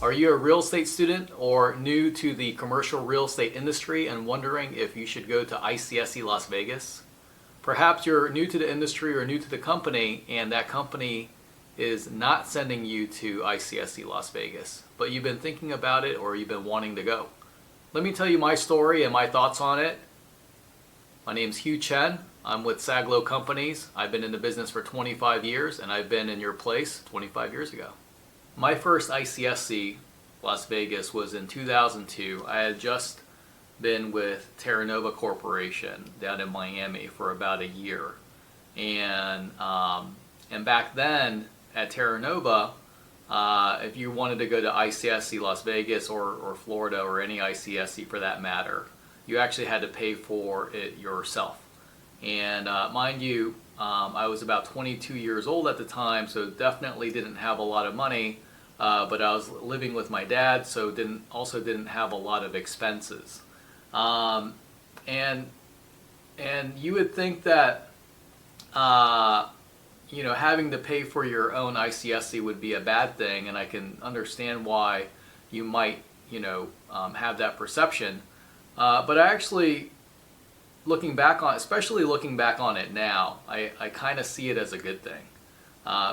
Are you a real estate student or new to the commercial real estate industry and wondering if you should go to ICSC Las Vegas? Perhaps you're new to the industry or new to the company and that company is not sending you to ICSC Las Vegas, but you've been thinking about it or you've been wanting to go. Let me tell you my story and my thoughts on it. My name's Hugh Chen. I'm with Saglo Companies. I've been in the business for 25 years and I've been in your place 25 years ago. My first ICSC Las Vegas was in 2002. I had just been with Terranova Corporation down in Miami for about a year. And back then at Terranova, if you wanted to go to ICSC Las Vegas or Florida or any ICSC for that matter, you actually had to pay for it yourself. And mind you, I was about 22 years old at the time, so definitely didn't have a lot of money, but I was living with my dad, so didn't have a lot of expenses. And you would think that having to pay for your own ICSC would be a bad thing, and I can understand why you might have that perception. But I actually, especially looking back on it now, I kind of see it as a good thing.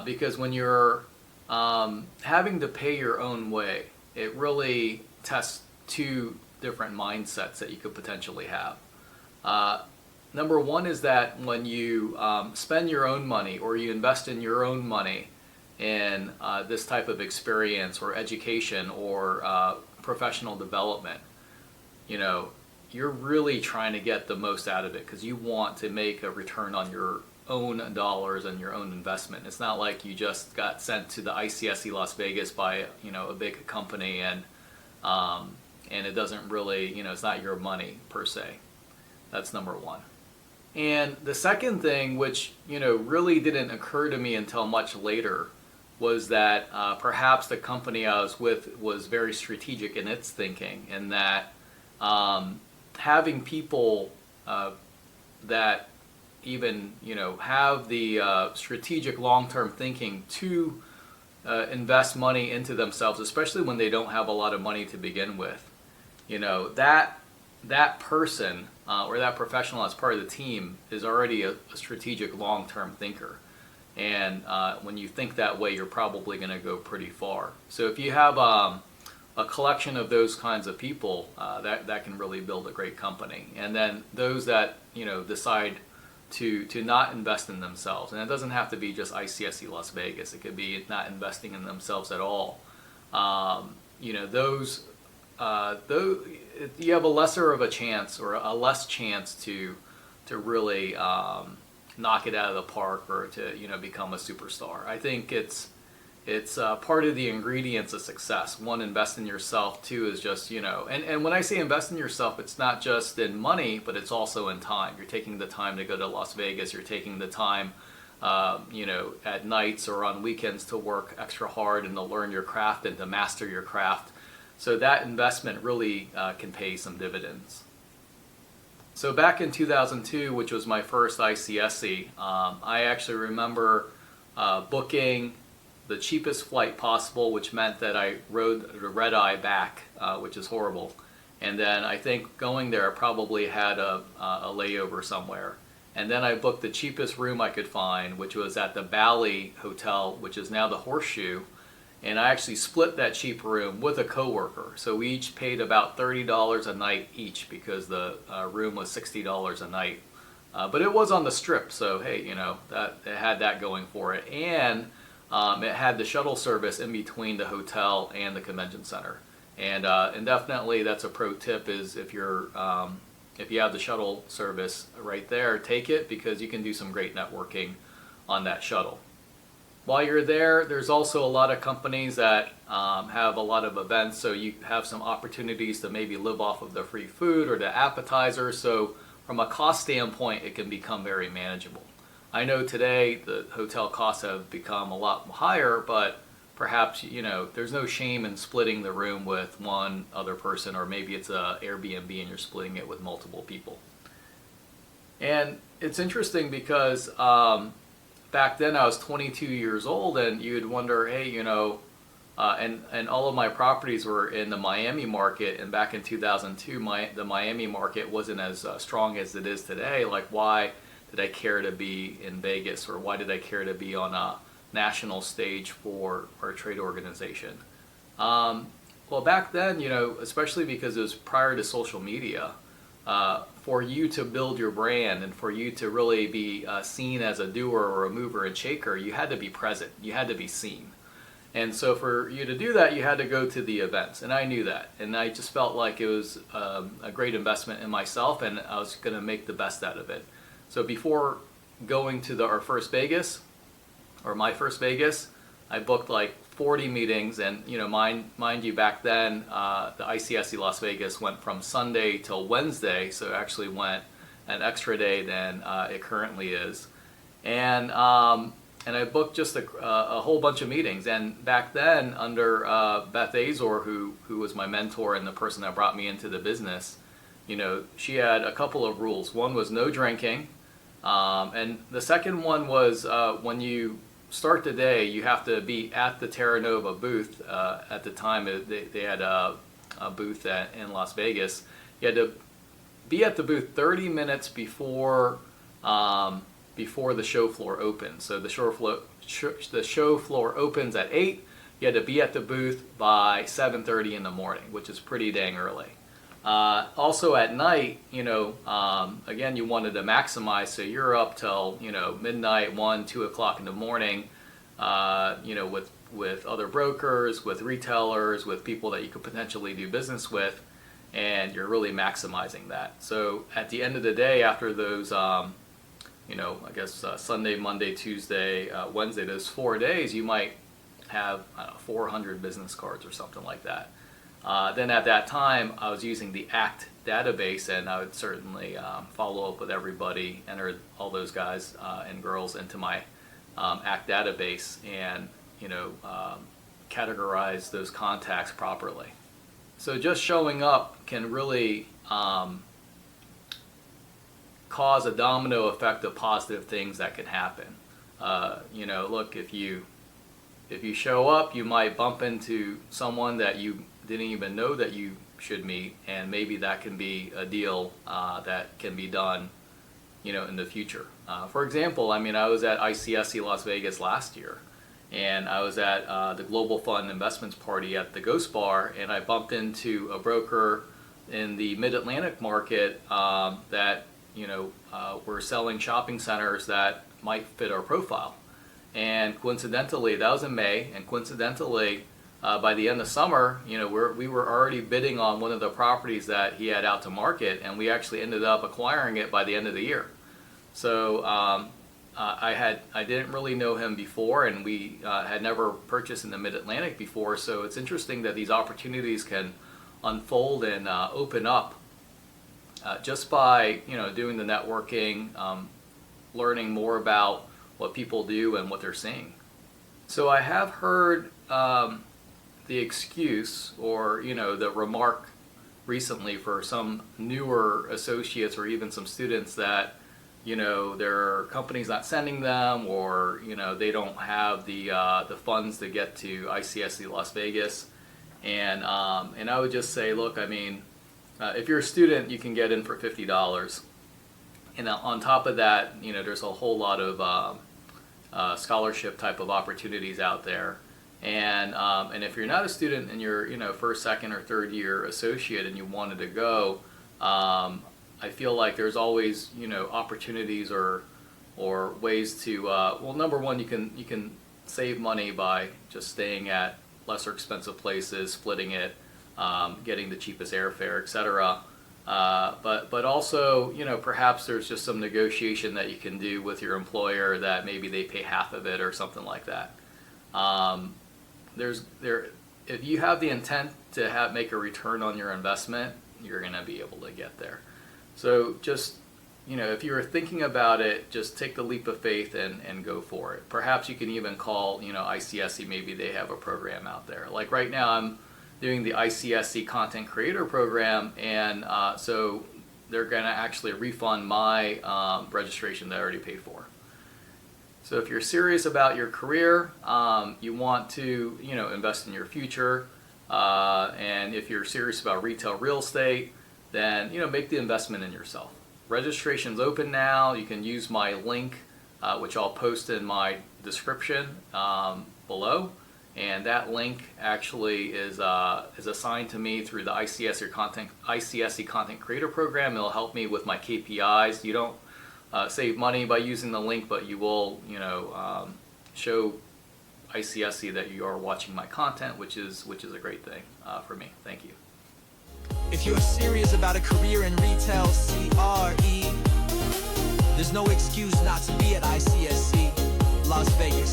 Because when you're having to pay your own way, it really tests two different mindsets that you could potentially have. Number one is that when you spend your own money or you invest in your own money in this type of experience or education or professional development, you're really trying to get the most out of it because you want to make a return on your own dollars and your own investment. It's not like you just got sent to the ICSC Las Vegas by a big company and it doesn't really, it's not your money per se. That's number one. And the second thing, which really didn't occur to me until much later, was that perhaps the company I was with was very strategic in its thinking, and that having people that even have the strategic long-term thinking to invest money into themselves, especially when they don't have a lot of money to begin with, that person or that professional as part of the team is already a strategic long-term thinker. And when you think that way, you're probably going to go pretty far. So if you have a collection of those kinds of people, that can really build a great company. And then those that decide to not invest in themselves, and it doesn't have to be just ICSC Las Vegas. It could be not investing in themselves at all. Those you have a lesser of a chance or a less chance to really knock it out of the park or to become a superstar. I think it's part of the ingredients of success. One, invest in yourself. Two is just and when I say invest in yourself, it's not just in money, but it's also in time. You're taking the time to go to Las Vegas. You're taking the time at nights or on weekends to work extra hard and to learn your craft and to master your craft. So that investment really can pay some dividends. So back in 2002, which was my first ICSC, I actually remember booking the cheapest flight possible, which meant that I rode the red eye back, which is horrible. And then I think going there I probably had a layover somewhere. And then I booked the cheapest room I could find, which was at the Bally hotel, which is now the Horseshoe. And I actually split that cheap room with a coworker. So we each paid about $30 a night each because the room was $60 a night. But it was on the Strip, so hey, that it had that going for it. And it had the shuttle service in between the hotel and the convention center. And definitely that's a pro tip, is if you have the shuttle service right there, take it, because you can do some great networking on that shuttle. While you're there, there's also a lot of companies that have a lot of events, so you have some opportunities to maybe live off of the free food or the appetizers. So from a cost standpoint, it can become very manageable. I know today the hotel costs have become a lot higher, but perhaps there's no shame in splitting the room with one other person, or maybe it's a Airbnb and you're splitting it with multiple people. And it's interesting because back then I was 22 years old, and you'd wonder, hey, and all of my properties were in the Miami market. And back in 2002, the Miami market wasn't as strong as it is today. Like, why did I care to be in Vegas, or why did I care to be on a national stage for our trade organization? Well, back then, especially because it was prior to social media, for you to build your brand and for you to really be seen as a doer or a mover and shaker, you had to be present. You had to be seen. And so for you to do that, you had to go to the events. And I knew that. And I just felt like it was a great investment in myself, and I was going to make the best out of it. So before going to our first Vegas, or my first Vegas, I booked like 40 meetings. And mind you, back then the ICSC Las Vegas went from Sunday till Wednesday, so it actually went an extra day than it currently is. And I booked just a whole bunch of meetings. And back then, under Beth Azor, who was my mentor and the person that brought me into the business, she had a couple of rules. One was no drinking, and the second one was when you start the day, you have to be at the Terranova booth. At the time, they had a booth in Las Vegas. You had to be at the booth 30 minutes before the show floor opens. So the show floor opens at 8. You had to be at the booth by 7:30 in the morning, which is pretty dang early. Also at night, again, you wanted to maximize, so you're up till midnight, 1, 2 o'clock in the morning, with other brokers, with retailers, with people that you could potentially do business with, and you're really maximizing that. So at the end of the day, after those I guess Sunday, Monday, Tuesday, Wednesday, those 4 days, you might have 400 business cards or something like that. Then at that time, I was using the ACT database, and I would certainly follow up with everybody, enter all those guys and girls into my ACT database, and categorize those contacts properly. So just showing up can really cause a domino effect of positive things that can happen. Look, if you show up, you might bump into someone that you didn't even know that you should meet, and maybe that can be a deal that can be done, in the future. For example, I was at ICSC Las Vegas last year, and I was at the Global Fund Investments Party at the Ghost Bar, and I bumped into a broker in the Mid-Atlantic market that we're selling shopping centers that might fit our profile. And coincidentally, that was in May, and coincidentally, by the end of summer, we were already bidding on one of the properties that he had out to market, and we actually ended up acquiring it by the end of the year. So I didn't really know him before, and we had never purchased in the Mid-Atlantic before. So it's interesting that these opportunities can unfold and open up just by doing the networking, learning more about what people do and what they're seeing. So I have heard the excuse, or the remark recently for some newer associates or even some students that their company's not sending them, or they don't have the funds to get to ICSC Las Vegas, and I would just say, look, if you're a student, you can get in for $50, and on top of that, there's a whole lot of scholarship type of opportunities out there, and if you're not a student and you're first, second, or third year associate and you wanted to go, I feel like there's always opportunities or ways to number one, you can save money by just staying at lesser expensive places, splitting it, getting the cheapest airfare, etc. But also, perhaps there's just some negotiation that you can do with your employer that maybe they pay half of it or something like that. If you have the intent to make a return on your investment, you're going to be able to get there. So just, if you're thinking about it, just take the leap of faith and go for it. Perhaps you can even call, ICSC, maybe they have a program out there. Like right now, I'm doing the ICSC Content Creator program, and so they're going to actually refund my registration that I already paid for. So if you're serious about your career, you want to, invest in your future, and if you're serious about retail real estate, then, make the investment in yourself. Registration's open now. You can use my link, which I'll post in my description below. And that link actually is assigned to me through the ICSC Content Creator program. It'll help me with my KPIs. You don't save money by using the link, but you will, show ICSC that you are watching my content, which is a great thing for me. Thank you. If you're serious about a career in retail, CRE, there's no excuse not to be at ICSC Las Vegas.